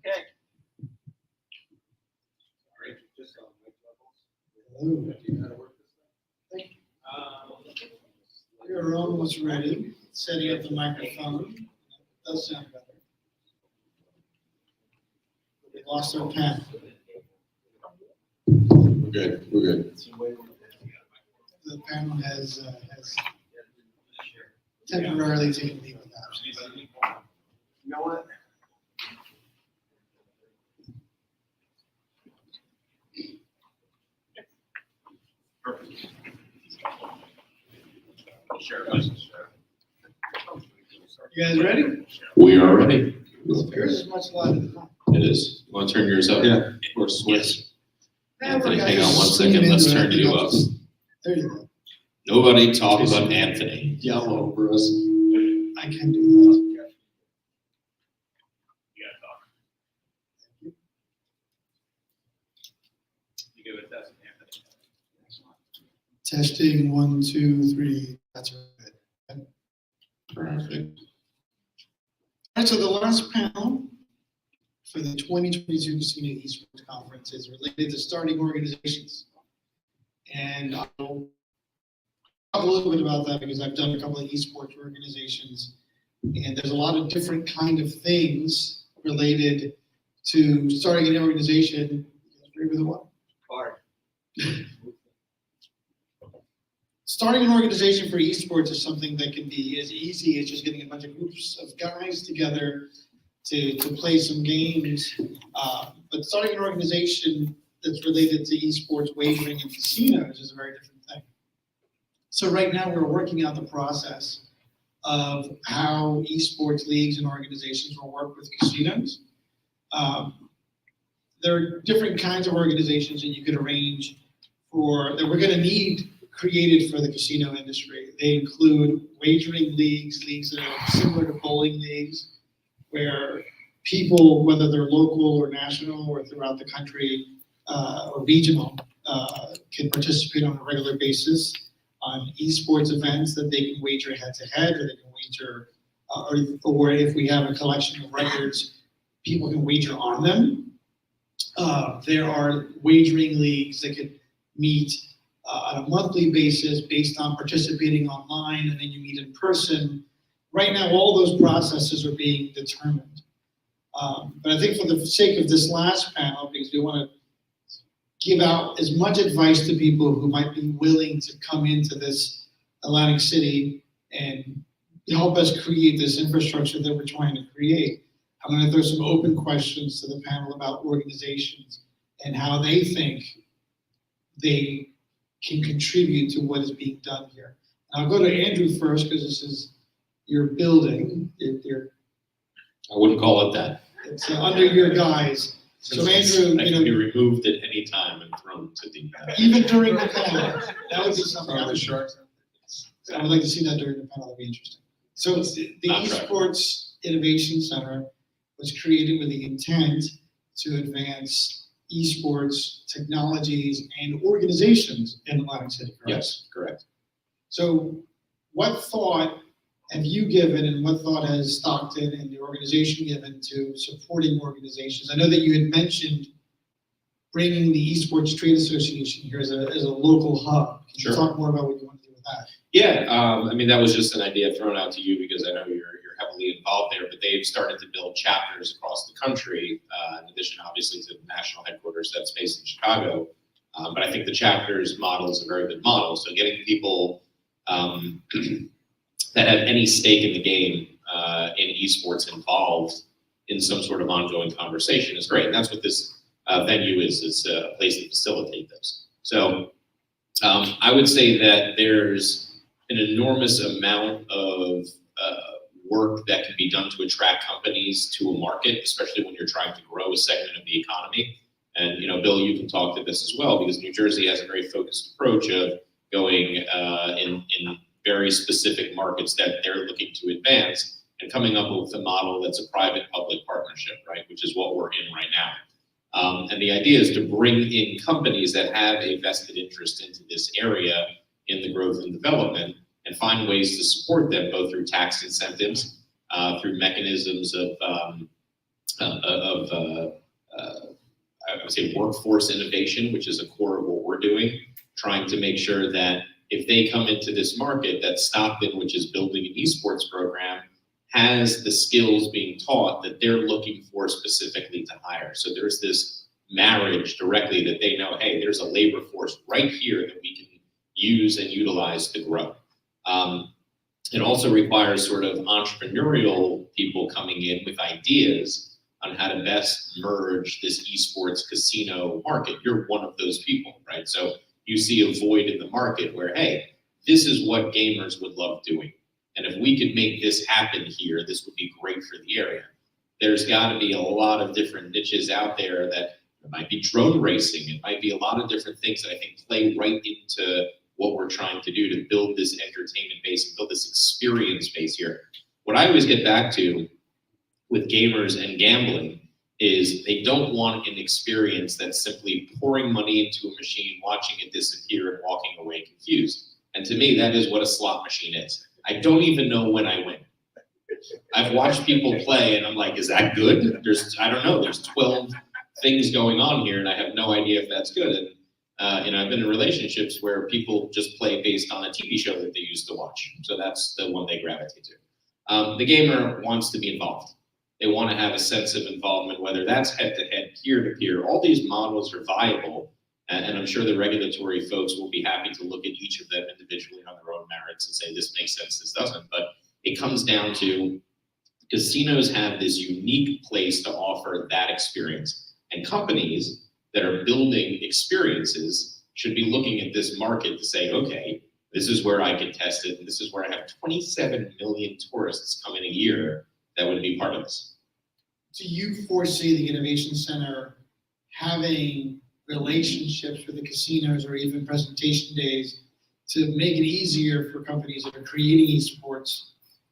Okay. Sorry, just on mic levels. Hello. Do you know how to work this thing? We're almost ready. Setting up the microphone. Does sound better. We lost our pen. We're good. We're good. The panel has temporarily taken leave of absence. You know what? Perfect. Share. You guys ready? We are ready. Yours is much louder than mine. It is. You want to turn yours up? Yeah. Or switch? We're Anthony, hang gonna on one scream second. Let's into it. turn you up. There you go. Nobody talk about Anthony. Yell over us. I can do that. You gotta talk. You give it a test, Anthony. Testing 1, 2, 3. That's good. Perfect. All right, so the last panel for the 2022 Casino Esports Conference is related to starting organizations. And I'll talk a little bit about that because I've done a couple of esports organizations. And there's a lot of different kind of things related to starting an organization. You guys agree with the one? Hard. Starting an organization for esports is something that can be as easy as just getting a bunch of groups of guys together to play some games. But starting an organization that's related to esports wagering and casinos is a very different thing. So right now we're working out the process of how esports leagues and organizations will work with casinos. There are different kinds of organizations that you could arrange for, that we're gonna need created for the casino industry. They include wagering leagues, leagues that are similar to bowling leagues, where people, whether they're local or national or throughout the country or regional, can participate on a regular basis on esports events that they can wager head-to-head, or they can wager, or if we have a collection of records, people can wager on them. There are wagering leagues that could meet on a monthly basis based on participating online, and then you meet in person. Right now, all those processes are being determined. But I think for the sake of this last panel, because we want to give out as much advice to people who might be willing to come into this Atlantic City and help us create this infrastructure that we're trying to create, I'm going to throw some open questions to the panel about organizations and how they think they can contribute to what is being done here. And I'll go to Andrew first, because this is your building. I wouldn't call it that. It's under your guise. So Andrew, I can be removed at any time and thrown to the. even during the panel, that would be something I From the would, sharks. I would like to see that during the panel. That'd be interesting. So the Not tracking. Esports Innovation Center was created with the intent to advance esports technologies and organizations in Atlantic City, correct? Yes, correct. So what thought have you given, and what thought has Stockton and the organization given to supporting organizations? I know that you had mentioned bringing the Esports Trade Association here as a local hub. Can you Sure. talk more about what you want to do with that? Yeah, I mean, that was just an idea thrown out to you because I know you're heavily involved there, but they've started to build chapters across the country, in addition, obviously, to the national headquarters that's based in Chicago. But I think the chapters model is a very good model. So getting people that have any stake in the game in esports involved in some sort of ongoing conversation is great. And that's what this venue is. It's a place to facilitate those. So I would say that there's an enormous amount of work that can be done to attract companies to a market, especially when you're trying to grow a segment of the economy. And, you know, Bill, you can talk to this as well, because New Jersey has a very focused approach of going in very specific markets that they're looking to advance and coming up with a model that's a private-public partnership, right, which is what we're in right now. And the idea is to bring in companies that have a vested interest into this area in the growth and development, and find ways to support them both through tax incentives, through mechanisms of I would say workforce innovation, which is a core of what we're doing, trying to make sure that if they come into this market, that Stockton, which is building an esports program, has the skills being taught that they're looking for specifically to hire. So there's this marriage directly that they know, hey, there's a labor force right here that we can use and utilize to grow. It also requires sort of entrepreneurial people coming in with ideas on how to best merge this esports casino market. You're one of those people, right? So you see a void in the market where, hey, this is what gamers would love doing. And if we could make this happen here, this would be great for the area. There's got to be a lot of different niches out there that it might be drone racing. It might be a lot of different things that I think play right into what we're trying to do to build this entertainment base and build this experience base here. What I always get back to with gamers and gambling is they don't want an experience that's simply pouring money into a machine, watching it disappear and walking away confused. And to me, that is what a slot machine is. I don't even know when I win. I've watched people play and I'm like, is that good? I don't know, there's 12 things going on here and I have no idea if that's good. And I've been in relationships where people just play based on a TV show that they used to watch. So that's the one they gravitate to. The gamer wants to be involved. They want to have a sense of involvement, whether that's head-to-head, peer-to-peer. All these models are viable, and I'm sure the regulatory folks will be happy to look at each of them individually on their own merits and say, this makes sense, this doesn't. But it comes down to casinos have this unique place to offer that experience. And companies that are building experiences should be looking at this market to say, okay, this is where I can test it, and this is where I have 27 million tourists come in a year that would be part of this. Do you foresee the Innovation Center having relationships with the casinos or even presentation days to make it easier for companies that are creating esports?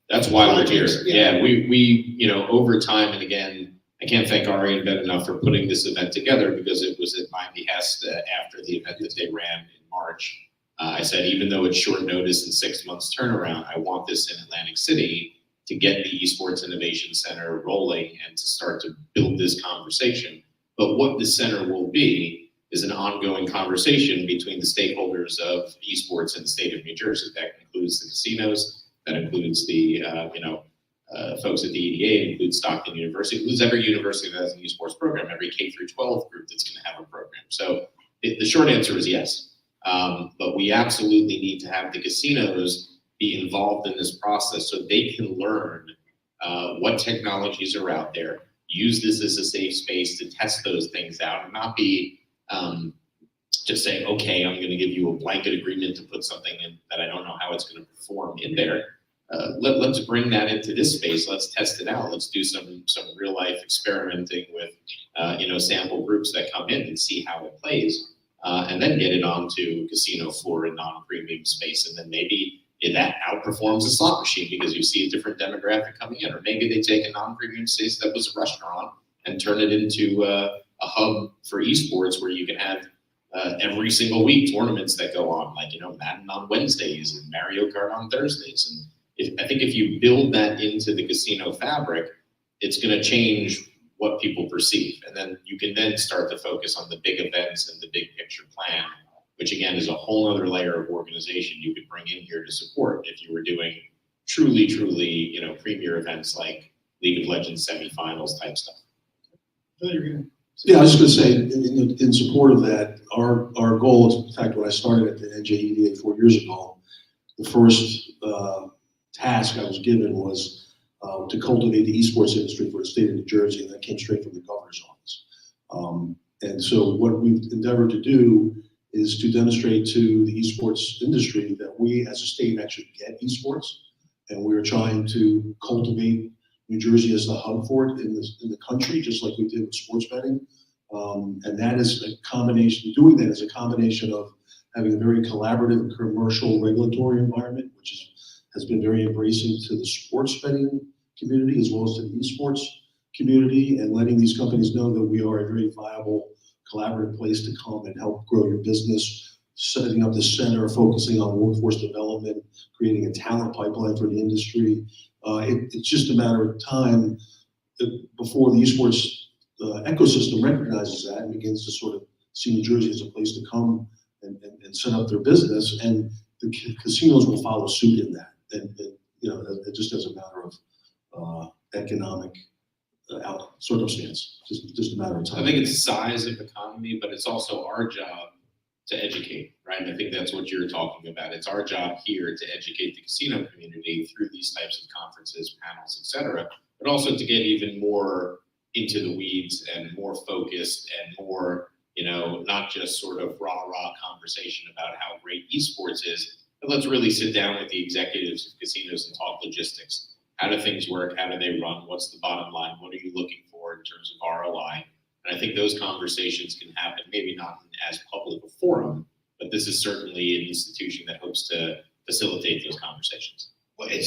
That's why we're here. Projects, Yeah, we over time, and again, I can't thank Ari and Ben enough for putting this event together because it was at my behest after the event that they ran in March. I said, even though it's short notice and 6 months turnaround, I want this in Atlantic City to get the Esports Innovation Center rolling and to start to build this conversation. But what the center will be is an ongoing conversation between the stakeholders of esports in the state of New Jersey. That includes the casinos, that includes the folks at the EDA, it includes Stockton University, it includes every university that has an esports program, every K through 12 group that's going to have a program. So the short answer is yes. But we absolutely need to have the casinos be involved in this process so they can learn what technologies are out there, use this as a safe space to test those things out and not be just saying, okay, I'm going to give you a blanket agreement to put something in that I don't know how it's going to perform in there. Let's bring that into this space. Let's test it out. Let's do some real life experimenting with sample groups that come in and see how it plays, and then get it onto casino floor and non-premium space, and then maybe that outperforms a slot machine because you see a different demographic coming in, or maybe they take a non-premium space that was a restaurant and turn it into a hub for esports where you can have every single week tournaments that go on, like Madden on Wednesdays and Mario Kart on Thursdays. And I think if you build that into the casino fabric, it's going to change what people perceive, and then you can then start to focus on the big events and the big picture plan, which again is a whole other layer of organization you could bring in here to support if you were doing truly, premier events like League of Legends semifinals type stuff. Yeah, I was just going to say, in support of that, our goal is, in fact, when I started at the NJEDA 4 years ago, the first task I was given was to cultivate the esports industry for the state of New Jersey, and that came straight from the governor's office. And so what we've endeavored to do is to demonstrate to the esports industry that we as a state actually get esports, and we're trying to cultivate New Jersey as the hub for it in the country, just like we did with sports betting. And that is a combination, doing that is a combination of having a very collaborative commercial regulatory environment, which has been very embracing to the sports betting community as well as to the esports community, and letting these companies know that we are a very viable collaborative place to come and help grow your business, setting up the center, focusing on workforce development, creating a talent pipeline for the industry. It's just a matter of time before the esports ecosystem recognizes that and begins to sort of see New Jersey as a place to come and set up their business, and the casinos will follow suit in that. And you know, it just as a matter of economic circumstance, just a matter of time. I think it's the size of the economy, but it's also our job to educate, right? And I think that's what you're talking about. It's our job here to educate the casino community through these types of conferences, panels, et cetera, but also to get even more into the weeds and more focused and more, you know, not just sort of rah-rah conversation about how great esports is, but let's really sit down with the executives of casinos and talk logistics. How do things work? How do they run? What's the bottom line? What are you looking for in terms of ROI? And I think those conversations can happen, maybe not in as public a forum, but this is certainly an institution that hopes to facilitate those conversations. Well, I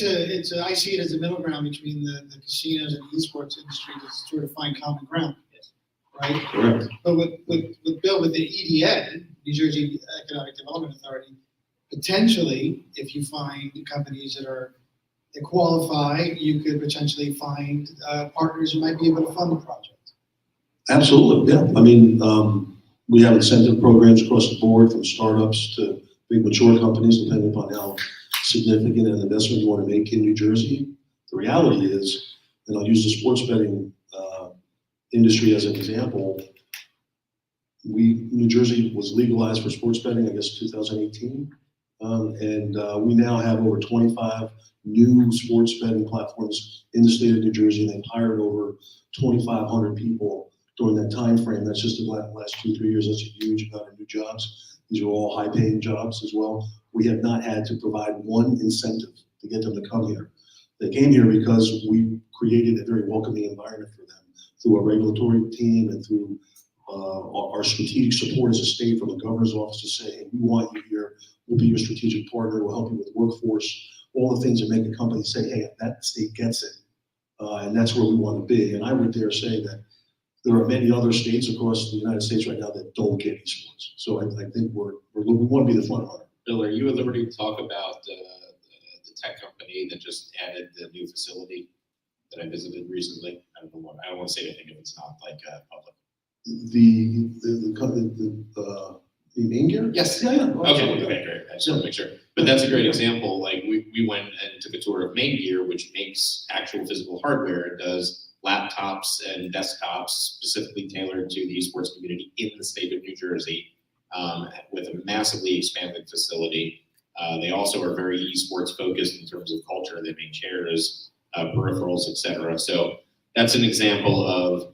see it as a middle ground between the casinos and the esports industry to sort of find common ground. Right? Correct. But with Bill, with the EDA, New Jersey Economic Development Authority, potentially, if you find companies that qualify, you could potentially find partners who might be able to fund the project. Absolutely, yeah. I mean, we have incentive programs across the board, from startups to big mature companies, depending upon how significant an investment you want to make in New Jersey. The reality is, and I'll use the sports betting industry as an example, New Jersey was legalized for sports betting, I guess, 2018. And we now have over 25 new sports betting platforms in the state of New Jersey, and they've hired over 2,500 people during that time frame. That's just the last 2-3 years. That's a huge amount of new jobs. These are all high-paying jobs as well. We have not had to provide one incentive to get them to come here. They came here because we created a very welcoming environment for them through our regulatory team and through our strategic support as a state from the governor's office to say, hey, we want you here. We'll be your strategic partner. We'll help you with workforce, all the things that make a company say, hey, that state gets it. And that's where we want to be. And I would dare say that there are many other states across the United States right now that don't get esports. So I think we want to be the front runner. Bill, are you at liberty to talk about the tech company that just added the new facility that I visited recently? I don't want to say anything if it's not like public. The main gear? Yes. Yeah, yeah. Okay, great. I just want to make sure. But that's a great example. Like we went and took a tour of Main Gear, which makes actual physical hardware. It does laptops and desktops specifically tailored to the esports community in the state of New Jersey, with a massively expanded facility. They also are very esports focused in terms of culture. They make chairs, peripherals, etc. So that's an example of,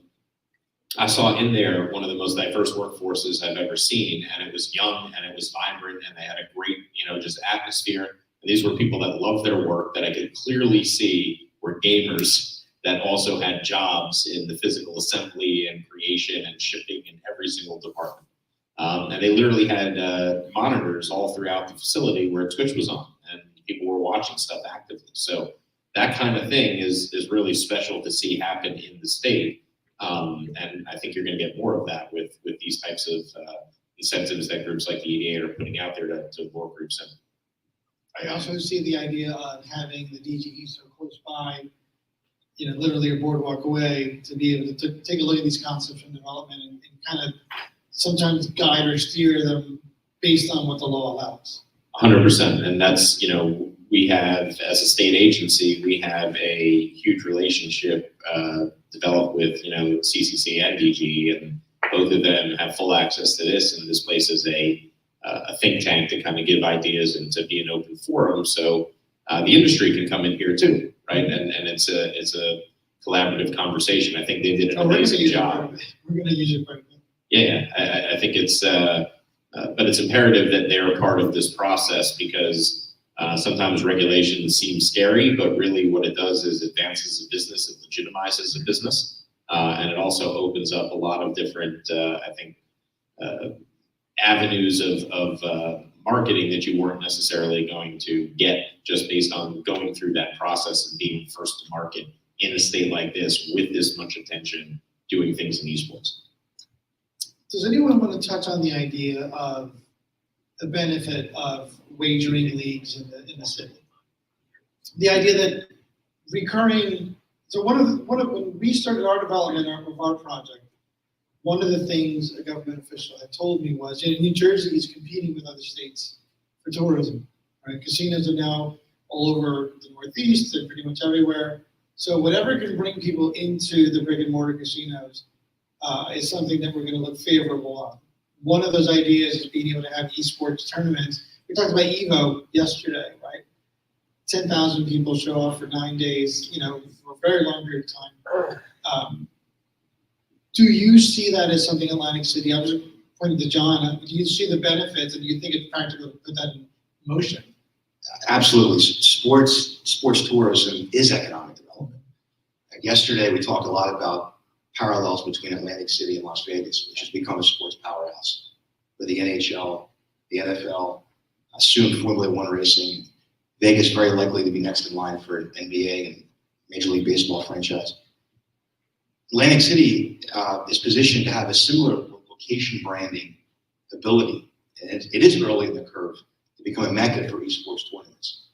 I saw in there one of the most diverse workforces I've ever seen, and it was young and it was vibrant and they had a great, just atmosphere. And these were people that loved their work that I could clearly see were gamers that also had jobs in the physical assembly and creation and shipping in every single department. And they literally had monitors all throughout the facility where Twitch was on and people were watching stuff actively. So that kind of thing is really special to see happen in the state. And I think you're going to get more of that with these types of incentives that groups like the EDA are putting out there to more groups. And I also see the idea of having the DGE so close by, literally a boardwalk away, to be able to take a look at these concepts from development and kind of sometimes guide or steer them based on what the law allows. 100%. And that's, we have, as a state agency, we have a huge relationship developed with, CCC and DGE, and both of them have full access to this. And this place is a think tank to kind of give ideas and to be an open forum. So the industry can come in here too, right? And it's a collaborative conversation. I think they did an amazing job. We're going to use it quite a bit. Yeah, I think it's, but it's imperative that they're a part of this process because sometimes regulation seems scary, but really what it does is advances a business, it legitimizes a business, and it also opens up a lot of different, avenues of marketing that you weren't necessarily going to get just based on going through that process and being first to market in a state like this with this much attention, doing things in esports. Does anyone want to touch on the idea of the benefit of wagering leagues in the city? The idea that recurring So when we started our development of our project, one of the things a government official had told me was, New Jersey is competing with other states for tourism, right? Casinos are now all over the Northeast and pretty much everywhere. So whatever can bring people into the brick and mortar casinos is something that we're going to look favorable on. One of those ideas is being able to have esports tournaments. We talked about Evo yesterday, right? 10,000 people show up for 9 days, for a very long period of time. Do you see that as something Atlantic City? I was pointing to John. Do you see the benefits, and do you think it's practical to put that in motion? Absolutely. Sports tourism is economic development. Yesterday, we talked a lot about parallels between Atlantic City and Las Vegas, which has become a sports powerhouse with the NHL, the NFL, soon Formula One racing. Vegas very likely to be next in line for an NBA and Major League Baseball franchise. Atlantic City is positioned to have a similar location branding ability. And it is early in the curve to become a mecca for esports tournaments.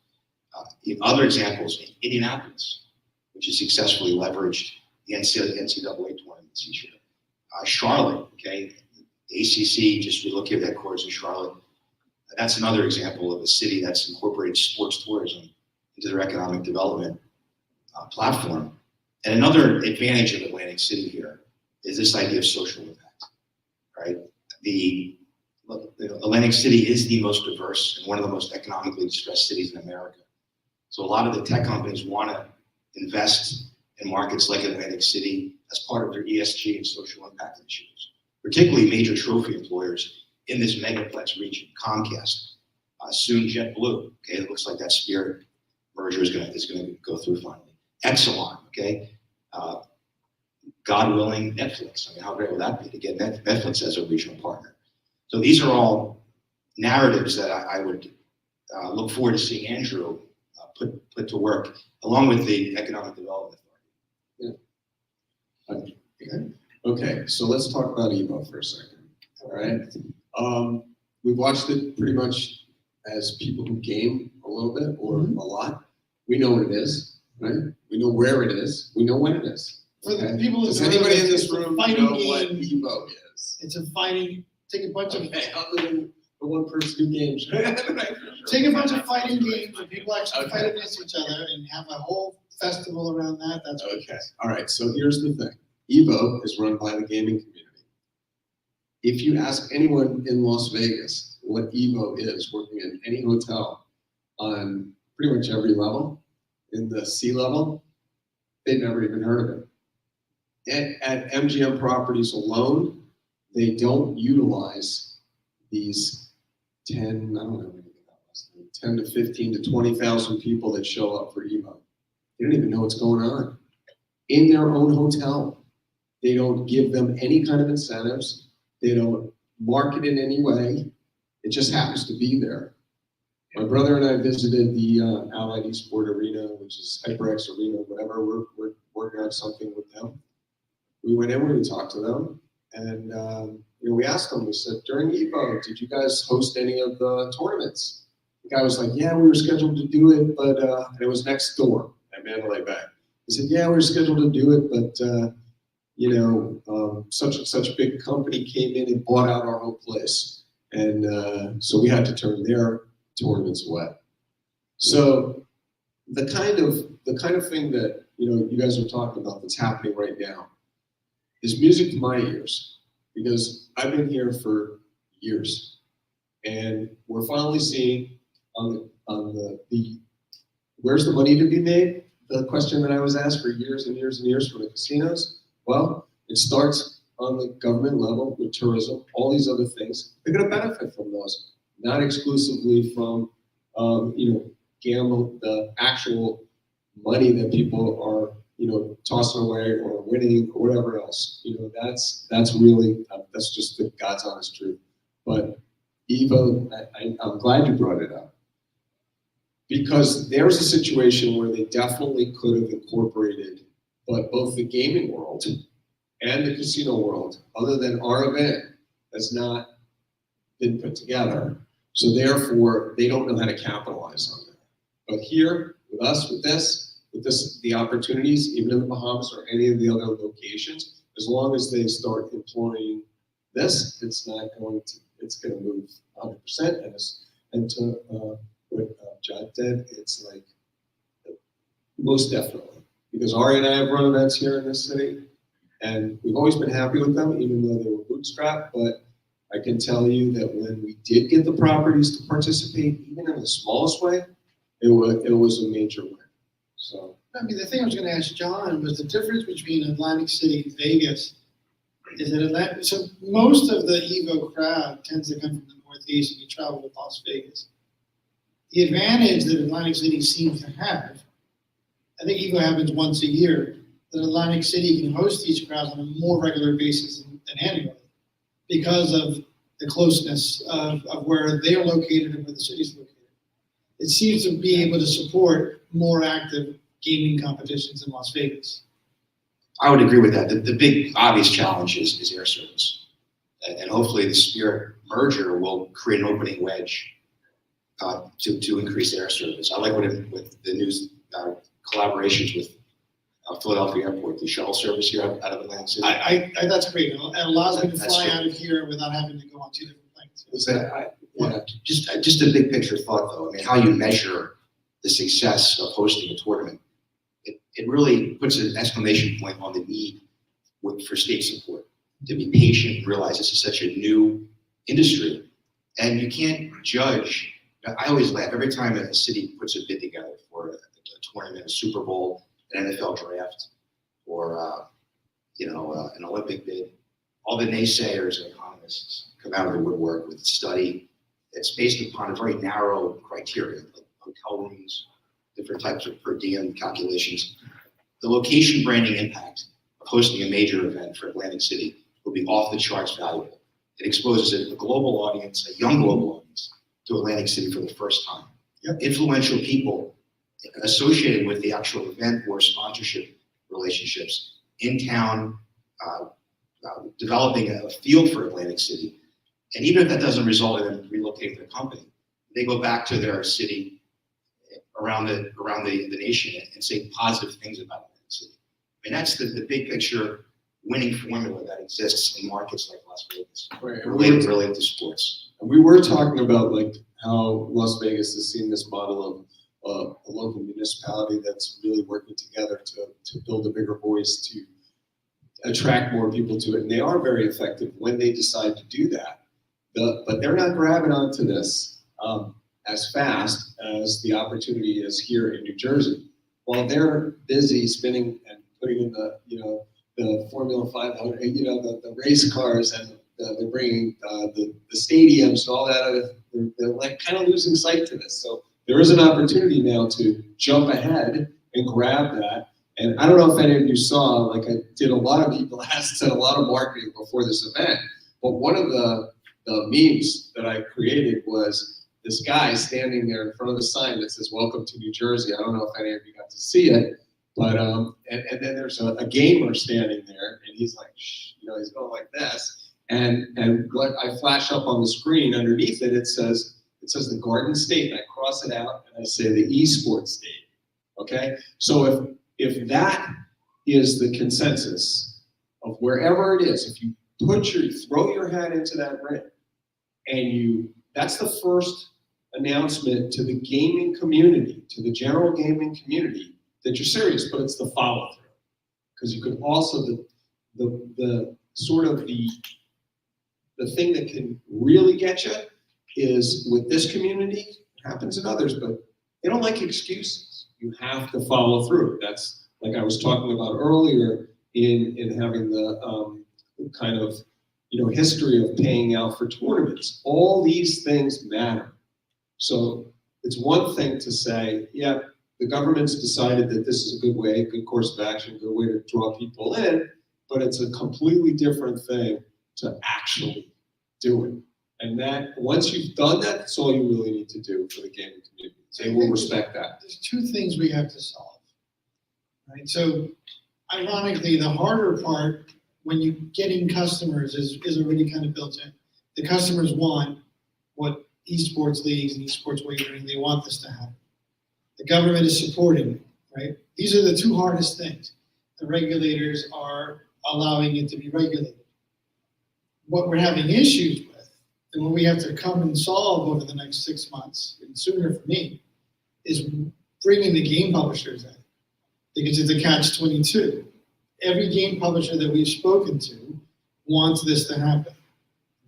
Other examples, Indianapolis, which has successfully leveraged the NCAA tournaments each year. Charlotte, okay, the ACC just relocated their courts in Charlotte. That's another example of a city that's incorporated sports tourism into their economic development platform. And another advantage of Atlantic City here is this idea of social impact, right? The Atlantic City is the most diverse and one of the most economically distressed cities in America. So a lot of the tech companies want to invest in markets like Atlantic City as part of their ESG and social impact initiatives, particularly major trophy employers in this megaplex region, Comcast, soon JetBlue. Okay, it looks like that Spirit merger is going to go through finally. Exelon, okay, God willing, Netflix. I mean, how great would that be to get Netflix as a regional partner? So these are all narratives that I would look forward to seeing Andrew put to work, along with the Economic Development Authority. Okay, so let's talk about Evo for a second, all right? We've watched it pretty much as people who game a little bit or a lot. We know what it is, right? We know where it is. We know when it is. For the people Does in the anybody in room, this it's a room fighting know what game. Evo is? It's a fighting, take a bunch of Okay, other than the one person who games. Take a bunch of fighting games where people actually fight against each other and have a whole festival around that. That's what it Okay, is. all right, so here's the thing. Evo is run by the gaming community. If you ask anyone in Las Vegas what Evo is, working in any hotel on pretty much every level, in the C level, they've never even heard of it. At MGM Properties alone, they don't utilize these 10 to 15 to 20,000 people that show up for Evo. They don't even know what's going on. In their own hotel, they don't give them any kind of incentives. They don't market in any way. It just happens to be there. My brother and I visited the Allied Esport Arena, which is HyperX Arena, whatever. We're working on something with them. We went in, we talked to them, and we asked them, we said, during Evo, did you guys host any of the tournaments? The guy was like, yeah, we were scheduled to do it, but and it was next door at Mandalay Bay. He said, yeah, we were scheduled to do it, but such and such big company came in and bought out our whole place. And so we had to turn their tournaments away. So the kind of thing that you guys are talking about that's happening right now is music to my ears, because I've been here for years, and we're finally seeing on the where's the money to be made? The question that I was asked for years and years and years from the casinos. Well, it starts on the government level with tourism, all these other things. They're going to benefit from those, not exclusively from gamble, the actual money that people are tossing away or winning or whatever else. That's really that's just the God's honest truth. But Evo, I'm glad you brought it up, because there's a situation where they definitely could have incorporated, but both the gaming world and the casino world, other than our event, has not been put together. So therefore, they don't know how to capitalize on that. But here, with us, with this, with the opportunities, even in the Bahamas or any of the other locations, as long as they start employing this, it's going to move 100%. And to what John did, it's like, most definitely. Because Ari and I have run events here in this city, and we've always been happy with them, even though they were bootstrapped. But I can tell you that when we did get the properties to participate, even in the smallest way, it was a major win. So. I mean, the thing I was gonna ask John was the difference between Atlantic City and Vegas is that so most of the Evo crowd tends to come from the Northeast and you travel to Las Vegas. The advantage that Atlantic City seems to have, I think Evo happens once a year, that Atlantic City can host these crowds on a more regular basis than annually because of the closeness of where they're located and where the city's located. It seems to be able to support more active gaming competitions in Las Vegas. I would agree with that. The big obvious challenge is air service. And hopefully the Spirit merger will create an opening wedge to increase air service. I like with the new collaborations with Philadelphia Airport, the shuttle service here out of Atlantic City. I that's great. It allows me to That's fly true. out of here without having to go on two different planes. Was that, yeah. Just a big picture thought though. I mean, how you measure the success of hosting a tournament, it really puts an exclamation point on the need for state support, to be patient and realize this is such a new industry. And you can't judge. I always laugh every time a city puts a bid together for a tournament, a Super Bowl, an NFL draft, or an Olympic bid. All the naysayers and economists come out of the woodwork with a study that's based upon a very narrow criteria, like hotel rooms, different types of per diem calculations. The location branding impact of hosting a major event for Atlantic City will be off the charts valuable. It exposes a global audience, a young global audience, to Atlantic City for the first time. Yep. Influential people associated with the actual event or sponsorship relationships in town, developing a feel for Atlantic City. And even if that doesn't result in them relocating their company, they go back to their city around the nation and say positive things about Atlantic City. I mean, that's the big picture winning formula that exists in markets like Las Vegas, Right, and related to sports. we were talking about like how Las Vegas has seen this model of a local municipality that's really working together to build a bigger voice, to attract more people to it. And they are very effective when they decide to do that. But they're not grabbing onto this as fast as the opportunity is here in New Jersey. While they're busy spinning and putting in the Formula 500, the race cars, and they're bringing the stadiums and all that, they're like kind of losing sight to this. So there is an opportunity now to jump ahead and grab that. And I don't know if any of you saw, like I did a lot of people asked a lot of marketing before this event, but one of the memes that I created was this guy standing there in front of the sign that says, "Welcome to New Jersey." I don't know if any of you got to see it, but and then there's a gamer standing there, and he's like, shh, he's going like this, and what I flash up on the screen underneath it, it says the Garden State, and I cross it out, and I say the Esports State. Okay, so if that is the consensus of wherever it is, if you throw your hat into that ring, and that's the first announcement to the gaming community, to the general gaming community, that you're serious, but it's the follow through. Because you can also, the sort of the thing that can really get you is with this community, it happens in others, but they don't like excuses. You have to follow through. That's like I was talking about earlier in having the kind of history of paying out for tournaments. All these things matter. So it's one thing to say, yeah, the government's decided that this is a good way, a good course of action, a good way to draw people in, but it's a completely different thing to actually do it. And that once you've done that, that's all you really need to do for the gaming community. They will respect that. There's two things we have to solve, right? So ironically, the harder part when you're getting customers is already kind of built in. The customers want what esports leagues and esports wagering, they want this to happen. The government is supporting it, right? These are the two hardest things. The regulators are allowing it to be regulated. What we're having issues with, and what we have to come and solve over the next 6 months, and sooner for me, is bringing the game publishers in. Because it's a catch-22. Every game publisher that we've spoken to wants this to happen.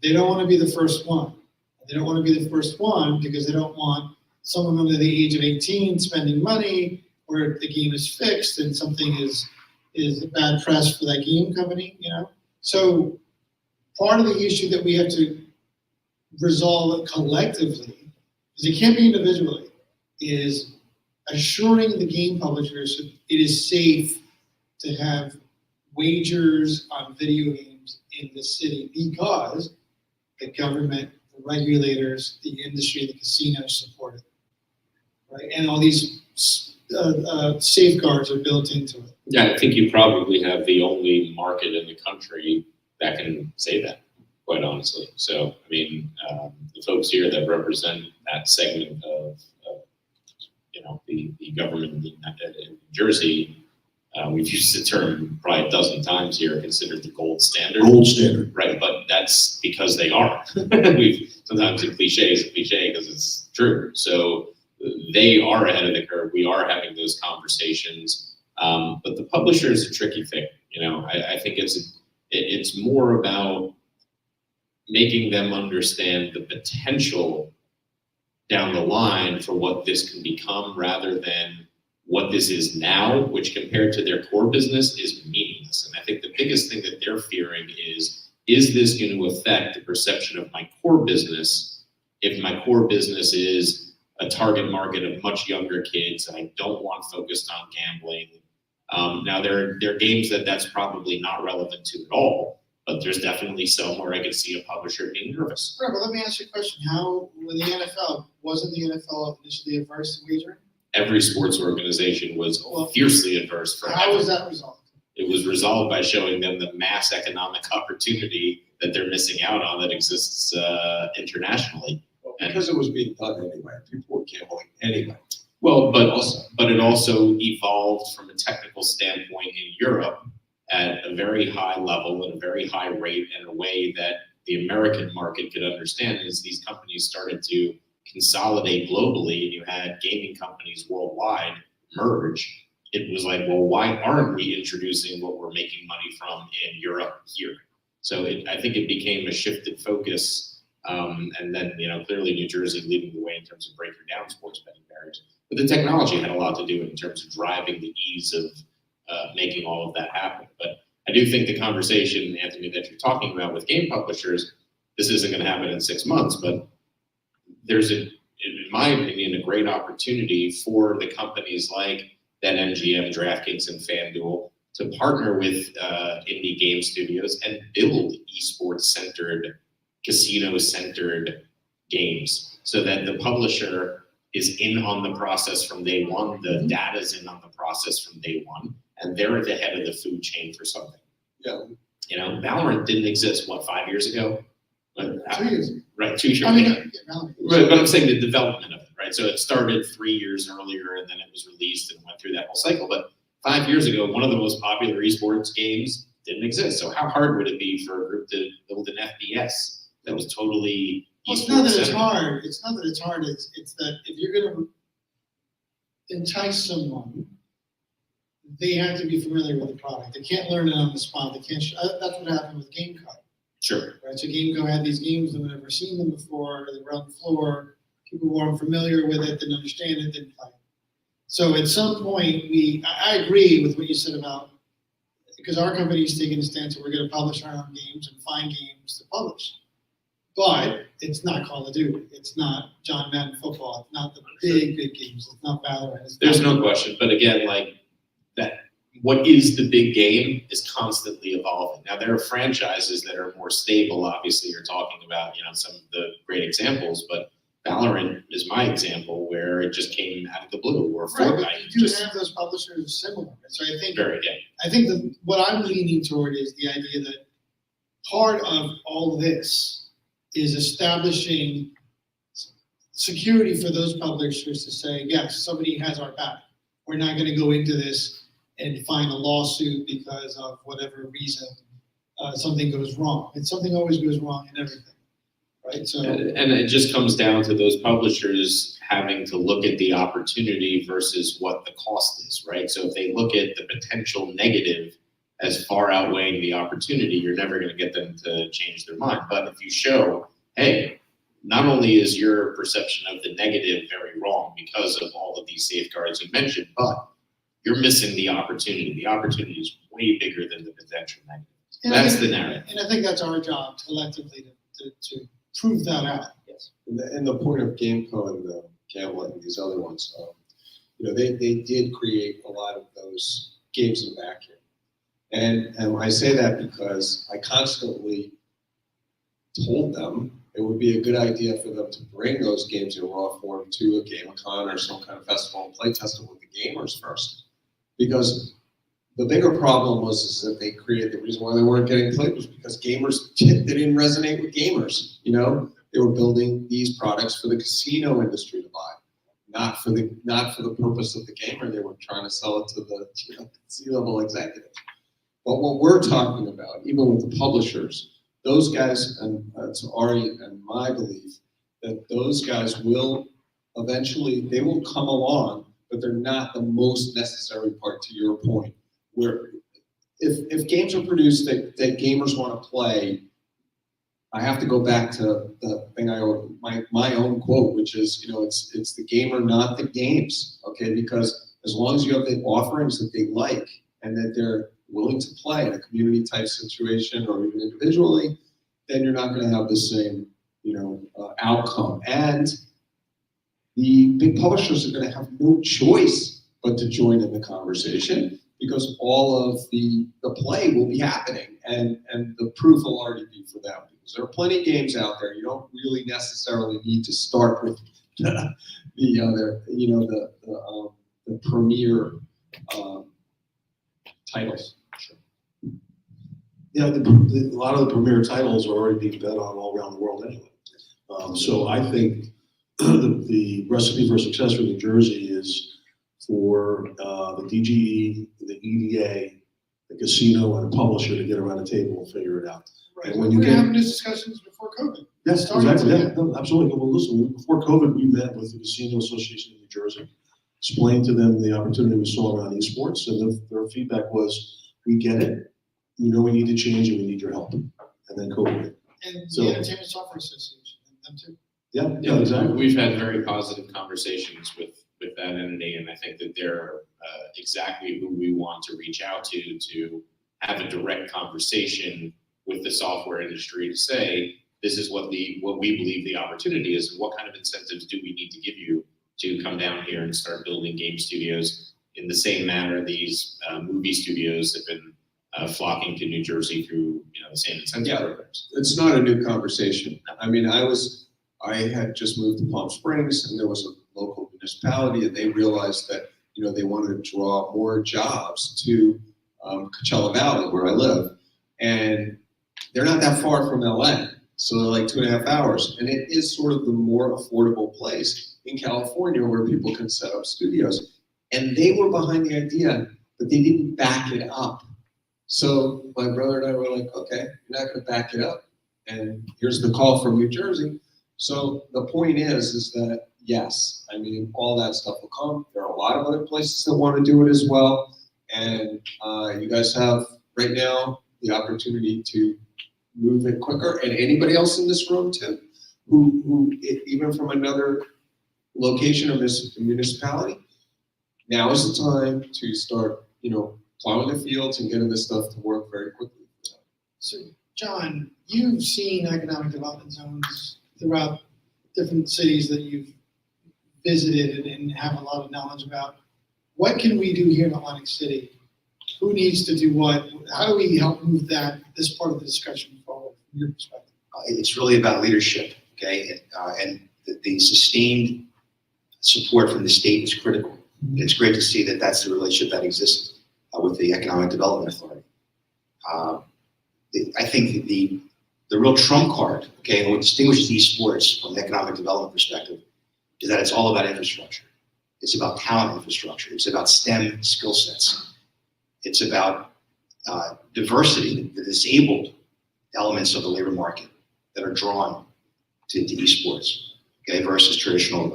They don't want to be the first one. They don't want to be the first one because they don't want someone under the age of 18 spending money where the game is fixed and something is bad press for that game company, you know? So part of the issue that we have to resolve collectively, because it can't be individually, is assuring the game publishers that it is safe to have wagers on video games in the city because the government, the regulators, the industry, the casinos support it, right? And all these safeguards are built into it. Yeah, I think you probably have the only market in the country that can say that, quite honestly. So, I mean, the folks here that represent that segment of the government in New Jersey, we've used the term probably a dozen times here, considered the gold standard. Gold standard. Right, but that's because they are. Sometimes a cliche is a cliche because it's true. So they are ahead of the curve. We are having those conversations. But the publisher is a tricky thing. I think it's more about making them understand the potential down the line for what this can become rather than what this is now, which compared to their core business is meaningless. And I think the biggest thing that they're fearing is this going to affect the perception of my core business if my core business is a target market of much younger kids and I don't want focused on gambling. Now, there are games that's probably not relevant to at all, but there's definitely some where I could see a publisher being nervous. Right, but let me ask you a question. How, when the NFL, wasn't the NFL initially adverse to wagering? Every sports organization was Well, fiercely adverse for How was that resolved? It was resolved by showing them the mass economic opportunity that they're missing out on that exists internationally. Well, because it was being done anyway. People were gambling anyway. Well, but it also evolved from a technical standpoint in Europe at a very high level and a very high rate in a way that the American market could understand as these companies started to consolidate globally and you had gaming companies worldwide merge. It was like, well, why aren't we introducing what we're making money from in Europe here? So I think it became a shifted focus. And then, clearly New Jersey leading the way in terms of breaking down sports betting barriers. But the technology had a lot to do in terms of driving the ease of making all of that happen. But I do think the conversation, Anthony, that you're talking about with game publishers, this isn't going to happen in 6 months, but there's, in my opinion, a great opportunity for the companies like BetMGM, DraftKings, and FanDuel to partner with indie game studios and build esports-centered, casino-centered games so that the publisher is in on the process from day one, the data's in on the process from day one, and they're at the head of the food chain for something. Yeah. Valorant didn't exist, 5 years ago? 2 years ago. Right, 2 years ago. I mean, no. Right, but I'm saying the development of it, right? So it started 3 years earlier and then it was released and went through that whole cycle. But 5 years ago, one of the most popular esports games didn't exist. So how hard would it be for a group to build an FPS that was totally Well, it's not that it's esports-centered? hard. It's not that it's hard. It's that if you're going to entice someone, they have to be familiar with the product. They can't learn it on the spot. They can't. That's what happened with GameCo. Sure. Right. So GameCo had these games that had never seen them before. They were on the floor. People weren't familiar with it, didn't understand it, didn't play it. So at some point, I agree with what you said about, because our company's taking a stance that we're going to publish our own games and find games to publish. But it's not Call of Duty. It's not John Madden football. It's not the big games. It's not Valorant. It's There's not- no question. But again, what is the big game is constantly evolving. Now, there are franchises that are more stable. Obviously, you're talking about, some of the great examples, but Valorant is my example where it just came out of the blue, or Right, but Fortnite you do just have those publishers similar. So I think yeah. that what I'm leaning toward is the idea that part of all this is establishing security for those publishers to say, yes, somebody has our back. we're not gonna go into this and find a lawsuit because of whatever reason, something goes wrong. And something always goes wrong in everything, right? So, And it just comes down to those publishers having to look at the opportunity versus what the cost is, right? So if they look at the potential negative as far outweighing the opportunity, you're never going to get them to change their mind. But if you show, hey, not only is your perception of the negative very wrong because of all of these safeguards you mentioned, but you're missing the opportunity. The opportunity is way bigger than the potential negative. and I That's think- the narrative. And I think that's our job collectively to prove that out. Yes. And the point of GameCo and Gambling and these other ones, they did create a lot of those games in a vacuum. And I say that because I constantly told them it would be a good idea for them to bring those games in raw form to a GameCon or some kind of festival and play test them with the gamers first. Because the bigger problem was is that they created the reason why they weren't getting played was because gamers they didn't resonate with gamers. They were building these products for the casino industry to buy, not for the purpose of the gamer. They were trying to sell it to the C-level executives. But what we're talking about, even with the publishers, those guys, and it's Ari and my belief, that those guys will eventually, they will come along, but they're not the most necessary part to your point. Where if games are produced that gamers want to play, I have to go back to the thing my own quote, which is, it's the gamer, not the games, okay? Because as long as you have the offerings that they like and that they're willing to play in a community type situation or even individually, then you're not going to have the same, outcome. And the big publishers are going to have no choice but to join in the conversation because all of the play will be happening and the proof will already be for them. Because there are plenty of games out there. You don't really necessarily need to start with the premier titles. Yeah, a lot of the premier titles are already being bet on all around the world anyway. So I think the recipe for success for New Jersey is for the DGE, the EDA, the casino, and the publisher to get around the table and figure it out. Right. And when We you were get- having these discussions before COVID. Yes, Started exactly, to- yeah, no, absolutely. Well, listen, before COVID, we met with the Casino Association of New Jersey, explained to them the opportunity we saw around esports, and their feedback was, we get it, we know we need to change and we need your help. And then COVID hit. And So- the Entertainment Software Association, them too. Yeah, exactly. We've had very positive conversations with that entity, and I think that they're exactly who we want to reach out to have a direct conversation with the software industry to say, this is what we believe the opportunity is, and what kind of incentives do we need to give you to come down here and start building game studios in the same manner these movie studios have been flocking to New Jersey through the same incentive Yeah. programs. It's not a new conversation. I mean, I had just moved to Palm Springs and there was a local municipality and they realized that, they wanted to draw more jobs to Coachella Valley where I live. And they're not that far from LA. So they're like 2.5 hours. And it is sort of the more affordable place in California where people can set up studios. And they were behind the idea, but they didn't back it up. So my brother and I were like, okay, you're not going to back it up. And here's the call from New Jersey. So the point is that yes, I mean, all that stuff will come. There are a lot of other places that want to do it as well. And you guys have right now the opportunity to move it quicker. And anybody else in this room too, who even from another location or municipality, now is the time to start, plowing the fields and getting this stuff to work very quickly. So, John, you've seen economic development zones throughout different cities that you've visited and have a lot of knowledge about. What can we do here in Atlantic City? Who needs to do what? How do we help move this part of the discussion forward from your perspective? It's really about leadership, okay? And the sustained support from the state is critical. It's great to see that that's the relationship that exists with the Economic Development Authority. I think the real trump card, okay, and what distinguishes esports from an economic development perspective is that it's all about infrastructure. It's about talent infrastructure. It's about STEM skill sets. It's about diversity, the disabled elements of the labor market that are drawn to esports, okay, versus traditional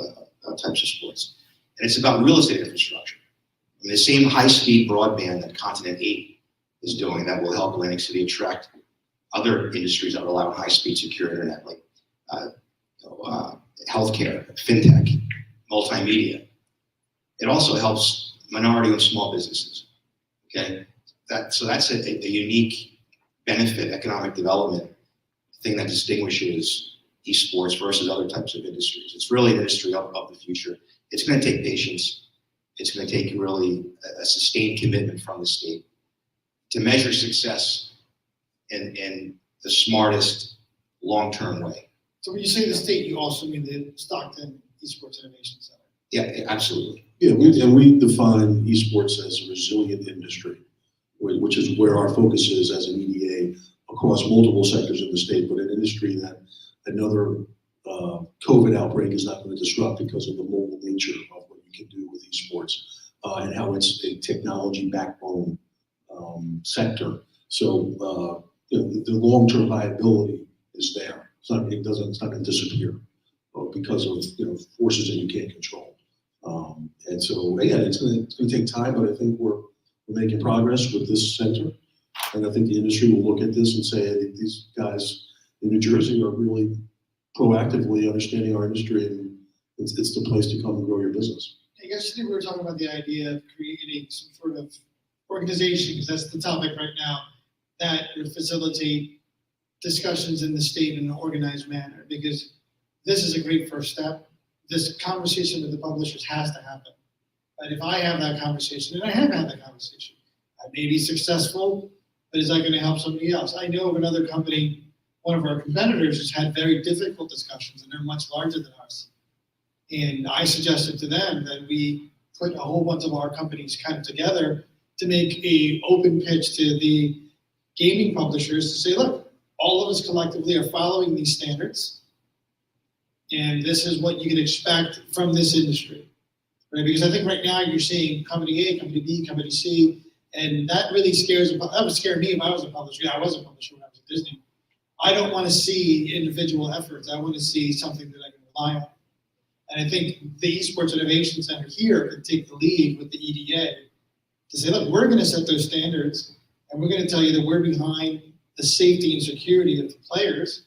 types of sports. And it's about real estate infrastructure. I mean, the same high-speed broadband that Continent 8 is doing that will help Atlantic City attract other industries that rely on high-speed secure internet, like healthcare, fintech, multimedia. It also helps minority and small businesses, okay? So that's a unique benefit, economic development thing that distinguishes esports versus other types of industries. It's really an industry of the future. It's going to take patience. It's going to take really a sustained commitment from the state to measure success in the smartest long-term way. So when you say the state, you also mean the Stockton Esports Innovation Center. Yeah, absolutely. Yeah, we define esports as a resilient industry, which is where our focus is as an EDA across multiple sectors in the state, but an industry that another COVID outbreak is not going to disrupt because of the mobile nature of what you can do with esports and how it's a technology backbone sector. So the long-term viability is there. It's not going to disappear because of forces that you can't control. And so again, it's going to take time, but I think we're making progress with this center. And I think the industry will look at this and say, these guys in New Jersey are really proactively understanding our industry, and it's the place to come and grow your business. Yesterday we were talking about the idea of creating some sort of organization, because that's the topic right now, that would facilitate discussions in the state in an organized manner, because this is a great first step. This conversation with the publishers has to happen. But if I have that conversation, and I have had that conversation, I may be successful, but is that going to help somebody else? I know of another company, one of our competitors has had very difficult discussions, and they're much larger than us. And I suggested to them that we put a whole bunch of our companies kind of together to make a open pitch to the gaming publishers to say, look, all of us collectively are following these standards, and this is what you can expect from this industry, right? Because I think right now you're seeing company A, company B, company C, and that really that would scare me if I was a publisher. Yeah, I was a publisher when I was at Disney. I don't want to see individual efforts. I want to see something that I can rely on. And I think the Esports Innovation Center here could take the lead with the EDA to say, look, we're going to set those standards, and we're going to tell you that we're behind the safety and security of the players.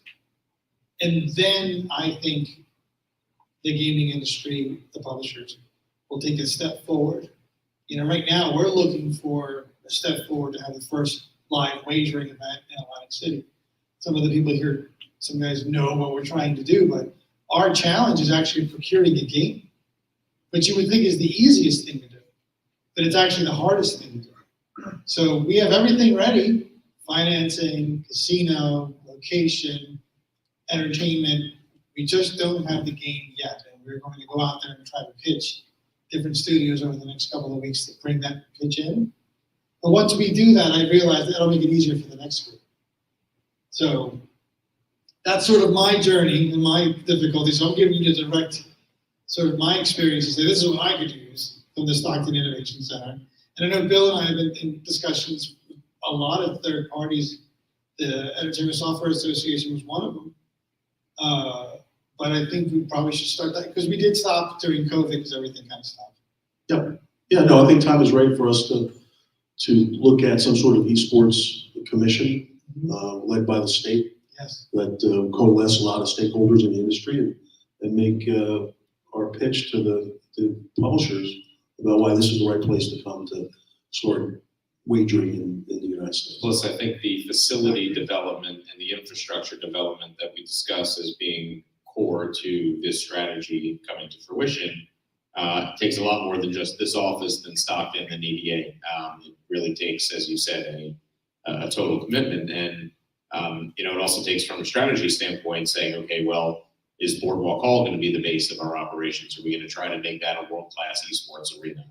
And then I think the gaming industry, the publishers, will take a step forward. Right now we're looking for a step forward to have the first live wagering event in Atlantic City. Some of the people here, some guys know what we're trying to do, but our challenge is actually procuring a game, which you would think is the easiest thing to do, but it's actually the hardest thing to do. So we have everything ready: financing, casino, location, entertainment. We just don't have the game yet, and we're going to go out there and try to pitch different studios over the next couple of weeks to bring that pitch in. But once we do that, I realize that'll make it easier for the next group. So that's sort of my journey and my difficulty. So I'm giving you the direct sort of my experience to say this is what I could use from the Stockton Innovation Center. And I know Bill and I have been in discussions with a lot of third parties. The Entertainment Software Association was one of them. But I think we probably should start that, because we did stop during COVID because everything kind of stopped. Yeah, no, I think time is right for us to look at some sort of esports commission led by the state Yes. that coalesce a lot of stakeholders in the industry and make our pitch to the publishers about why this is the right place to come to start wagering in the United States. Plus, I think the facility development and the infrastructure development that we discuss as being core to this strategy coming to fruition takes a lot more than just this office, than Stockton, and EDA. It really takes, as you said, a total commitment. And it also takes, from a strategy standpoint, saying, okay, well, is Boardwalk Hall going to be the base of our operations? Are we going to try to make that a world-class esports arena?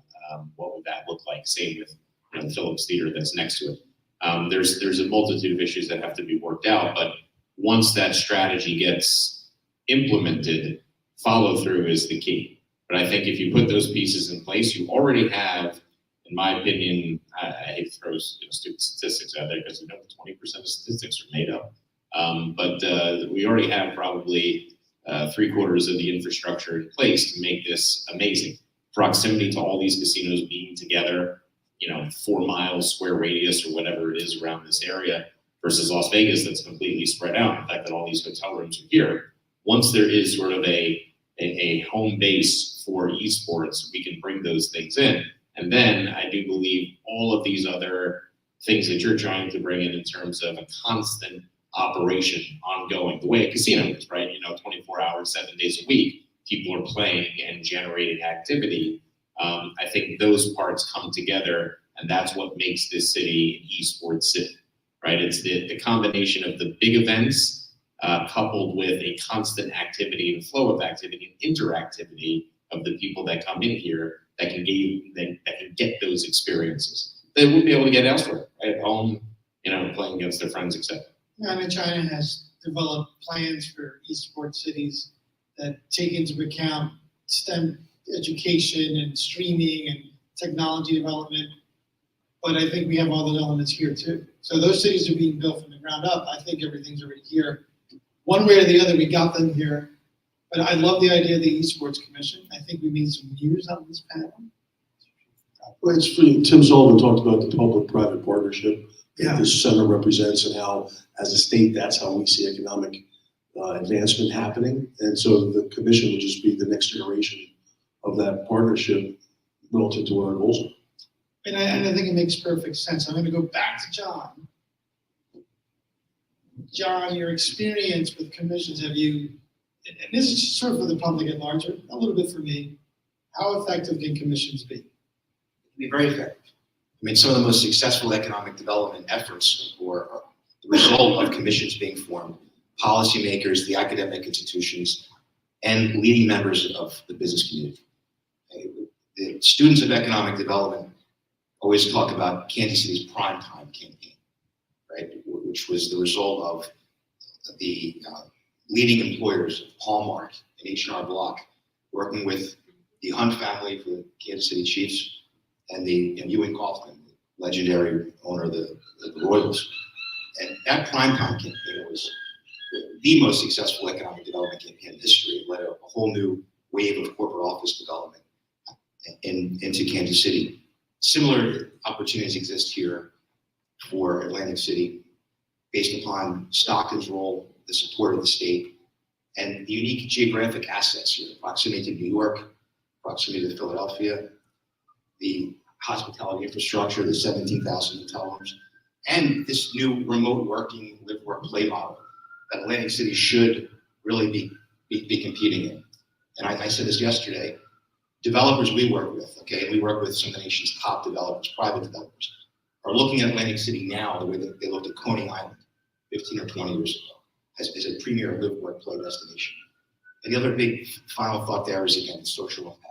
What would that look like? Same with the Phillips Theater that's next to it. There's a multitude of issues that have to be worked out, but once that strategy gets implemented, follow through is the key. But I think if you put those pieces in place, you already have, in my opinion, I hate to throw stupid statistics out there because 20% of statistics are made up. But we already have probably 3/4 of the infrastructure in place to make this amazing. Proximity to all these casinos being together, 4 miles square radius or whatever it is around this area versus Las Vegas that's completely spread out. The fact that all these hotel rooms are here. Once there is sort of a home base for esports, we can bring those things in. And then I do believe all of these other things that you're trying to bring in terms of a constant operation ongoing, the way a casino is, right? 24 hours, 7 days a week, people are playing and generating activity. I think those parts come together, and that's what makes this city an esports city, right? It's the combination of the big events coupled with a constant activity and flow of activity and interactivity of the people that come in here that can get those experiences. They wouldn't be able to get elsewhere, right? At home, playing against their friends, etc. China has developed plans for esports cities that take into account STEM education and streaming and technology development. But I think we have all those elements here too. So those cities are being built from the ground up. I think everything's already here. One way or the other, we got them here. But I love the idea of the Esports Commission. I think we made some news on this panel. Well, it's free. Tim Sullivan talked about the public-private partnership Yeah. that this center represents and how, as a state, that's how we see economic advancement happening. And so the commission would just be the next iteration of that partnership relative to what our goals are. And I think it makes perfect sense. I'm going to go back to John. John, your experience with commissions, have you, and this is just sort of for the public at large, a little bit for me, how effective can commissions be? Be very effective. I mean, some of the most successful economic development efforts were the result of commissions being formed, policymakers, the academic institutions, and leading members of the business community. The students of economic development always talk about Kansas City's prime time campaign, right? Which was the result of the leading employers, Hallmark and H&R Block, working with the Hunt family for the Kansas City Chiefs and Ewing Kaufman, legendary owner of the Royals. And that primetime campaign was the most successful economic development campaign in history. It led a whole new wave of corporate office development into Kansas City. Similar opportunities exist here for Atlantic City based upon Stockton's role, the support of the state, and the unique geographic assets here, proximity to New York, proximity to Philadelphia, the hospitality infrastructure, the 17,000 hotel rooms, and this new remote working, live, work, play model that Atlantic City should really be competing in. And I said this yesterday, developers we work with, okay, and we work with some of the nation's top developers, private developers, are looking at Atlantic City now the way that they looked at Coney Island 15 or 20 years ago as a premier live, work, play destination. And the other big final thought there is, again, social impact.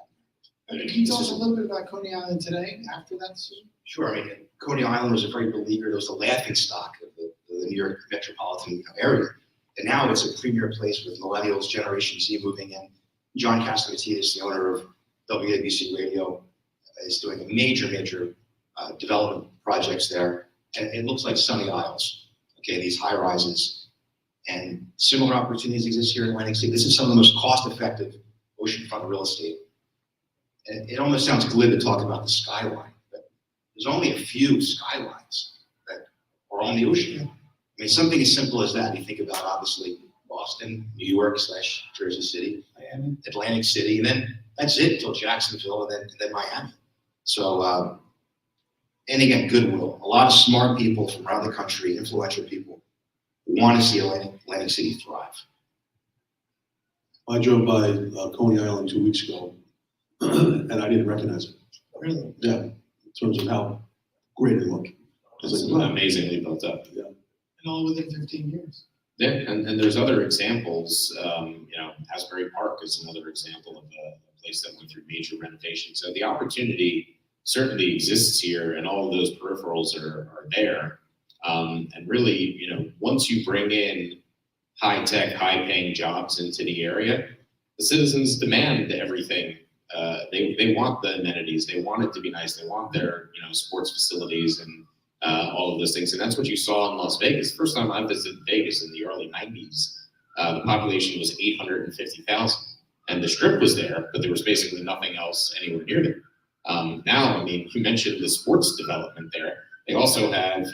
Can you tell us a little bit about Coney Island today, after that decision? Sure. I mean, Coney Island was a very beleaguered, it was the laughing stock of the New York metropolitan area. And now it's a premier place with millennials, Generation Z moving in. John Catsimatidis, the owner of WABC Radio, is doing a major development projects there. And it looks like Sunny Isles, okay, these high rises. And similar opportunities exist here in Atlantic City. This is some of the most cost-effective oceanfront real estate. And it almost sounds glib to talk about the skyline, but there's only a few skylines that are on the ocean. I mean, something as simple as that. You think about, obviously, Boston, New York / Jersey City, Miami, Atlantic City, and then that's it until Jacksonville and then Miami. So, and again, goodwill. A lot of smart people from around the country, influential people, want to see Atlantic City thrive. I drove by Coney Island 2 weeks ago, and I didn't recognize it. Really? Yeah, in terms of how great it looked. I was It's like, wow. amazingly built up. And all within 15 years. Yeah, and there's other examples. Asbury Park is another example of a place that went through major renovation. So the opportunity certainly exists here, and all of those peripherals are there. And really, once you bring in high-tech, high-paying jobs into the area, the citizens demand everything They want the amenities. They want it to be nice. They want their, sports facilities and all of those things. And that's what you saw in Las Vegas. The first time I visited Vegas in the early 90s, the population was 850,000. And the Strip was there, but there was basically nothing else anywhere near there. Now, I mean, you mentioned the sports development there. They also have,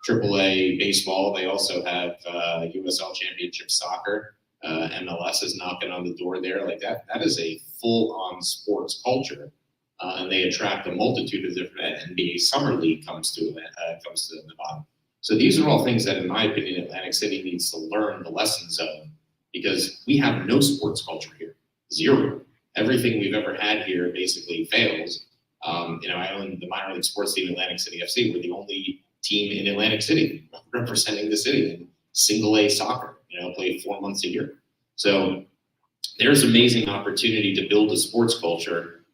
AAA baseball. They also have USL Championship Soccer. MLS is knocking on the door there. Like that is a full-on sports culture. And they attract a multitude of different NBA Summer League comes to Nevada. So these are all things that, in my opinion, Atlantic City needs to learn the lessons of, because we have no sports culture here, zero. Everything we've ever had here basically fails. I own the minor league sports team, Atlantic City FC. We're the only team in Atlantic City representing the city in single A soccer. Play 4 months a year. So there's amazing opportunity to build a sports culture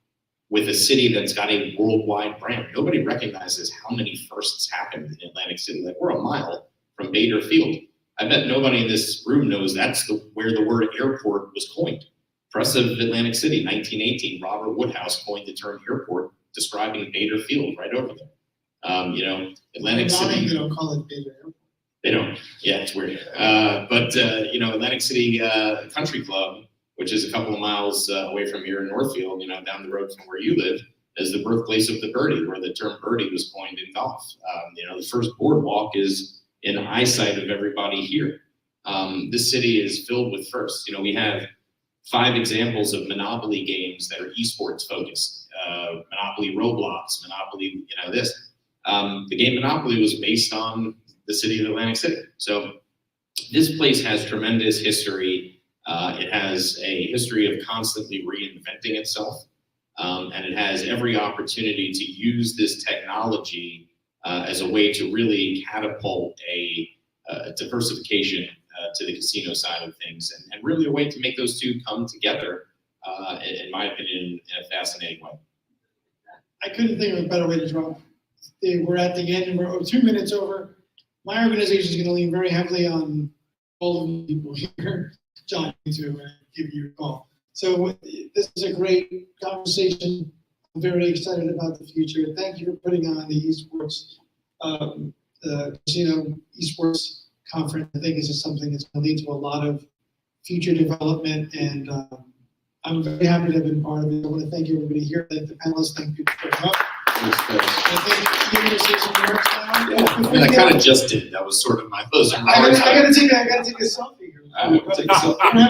with a city that's got a worldwide brand. Nobody recognizes how many firsts happened in Atlantic City. Like, we're a mile from Bader Field. I bet nobody in this room knows that's where the word airport was coined. Press of Atlantic City, 1918, Robert Woodhouse coined the term airport, describing Bader Field right over there. Atlantic City. They don't call it Bader Airport. They don't. Yeah, it's weird. But Atlantic City Country Club, which is a couple of miles away from here in Northfield, down the road from where you live, is the birthplace of the birdie, where the term birdie was coined in golf. The first boardwalk is in eyesight of everybody here. This city is filled with firsts. We have 5 examples of Monopoly games that are esports focused. Monopoly Roblox, Monopoly, this. The game Monopoly was based on the city of Atlantic City. So this place has tremendous history. It has a history of constantly reinventing itself. And it has every opportunity to use this technology as a way to really catapult a diversification to the casino side of things, and really a way to make those two come together, in my opinion, in a fascinating way. I couldn't think of a better way to drop. We're at the end and we're 2 minutes over. My organization is going to lean very heavily on all of the people here, John, to give you a call. So this is a great conversation. I'm very excited about the future. Thank you for putting on the esports, the casino esports conference. I think this is something that's going to lead to a lot of future development, and I'm very happy to have been part of it. I want to thank everybody here. Thank the panelists. Thank you for coming up. I think you're going to say some words now. Yeah, I mean, I kind of just did. That was sort of my closing remarks. I gotta take a selfie here. Take a selfie. I don't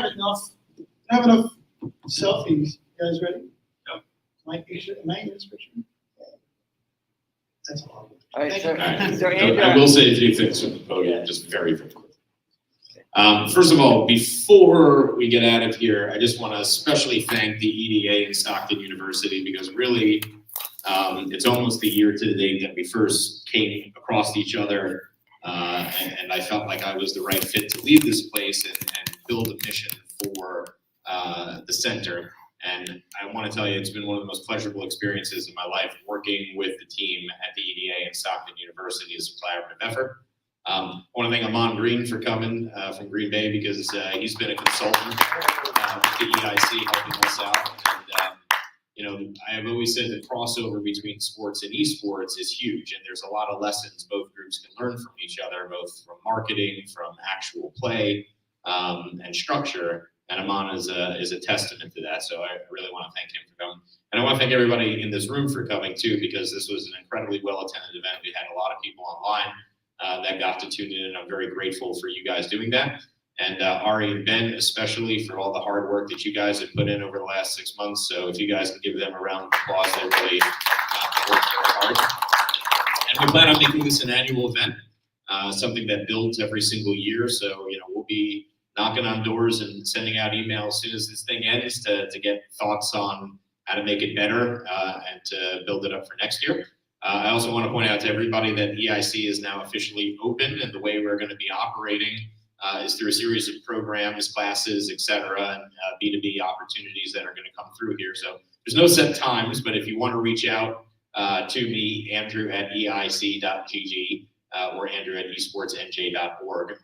have enough selfies. You guys ready? Yep. Am I in this picture? That's all. All right, Thank so, you. All right. so I Andrew, will say a few things from the podium, just very, very quickly. First of all, before we get out of here, I just want to especially thank the EDA and Stockton University, because really, it's almost a year to the date that we first came across each other, and I felt like I was the right fit to lead this place and build a mission for the center. And I want to tell you, it's been one of the most pleasurable experiences in my life working with the team at the EDA and Stockton University as a collaborative effort. I want to thank Amon Green for coming from Green Bay, because he's been a consultant with the EIC helping us out. And, I have always said the crossover between sports and esports is huge, and there's a lot of lessons both groups can learn from each other, both from marketing, from actual play, and structure. And Amon is a testament to that. So I really want to thank him for coming. And I want to thank everybody in this room for coming too, because this was an incredibly well-attended event. We had a lot of people online that got to tune in, and I'm very grateful for you guys doing that. And Ari and Ben, especially, for all the hard work that you guys have put in over the last 6 months. So if you guys can give them a round of applause, they really worked very hard. And we plan on making this an annual event, something that builds every single year. So, we'll be knocking on doors and sending out emails as soon as this thing ends to get thoughts on how to make it better and to build it up for next year. I also want to point out to everybody that EIC is now officially open, and the way we're going to be operating is through a series of programs, classes, et cetera, and B2B opportunities that are going to come through here. So there's no set times, but if you want to reach out to me, Andrew at eic.gg or Andrew at esportsnj.org,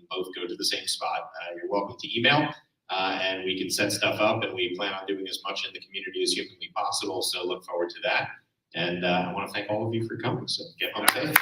both go to the same spot. You're welcome to email. and we can set stuff up, and we plan on doing as much in the community as humanly possible. So look forward to that. And I want to thank all of you for coming. So get home safe.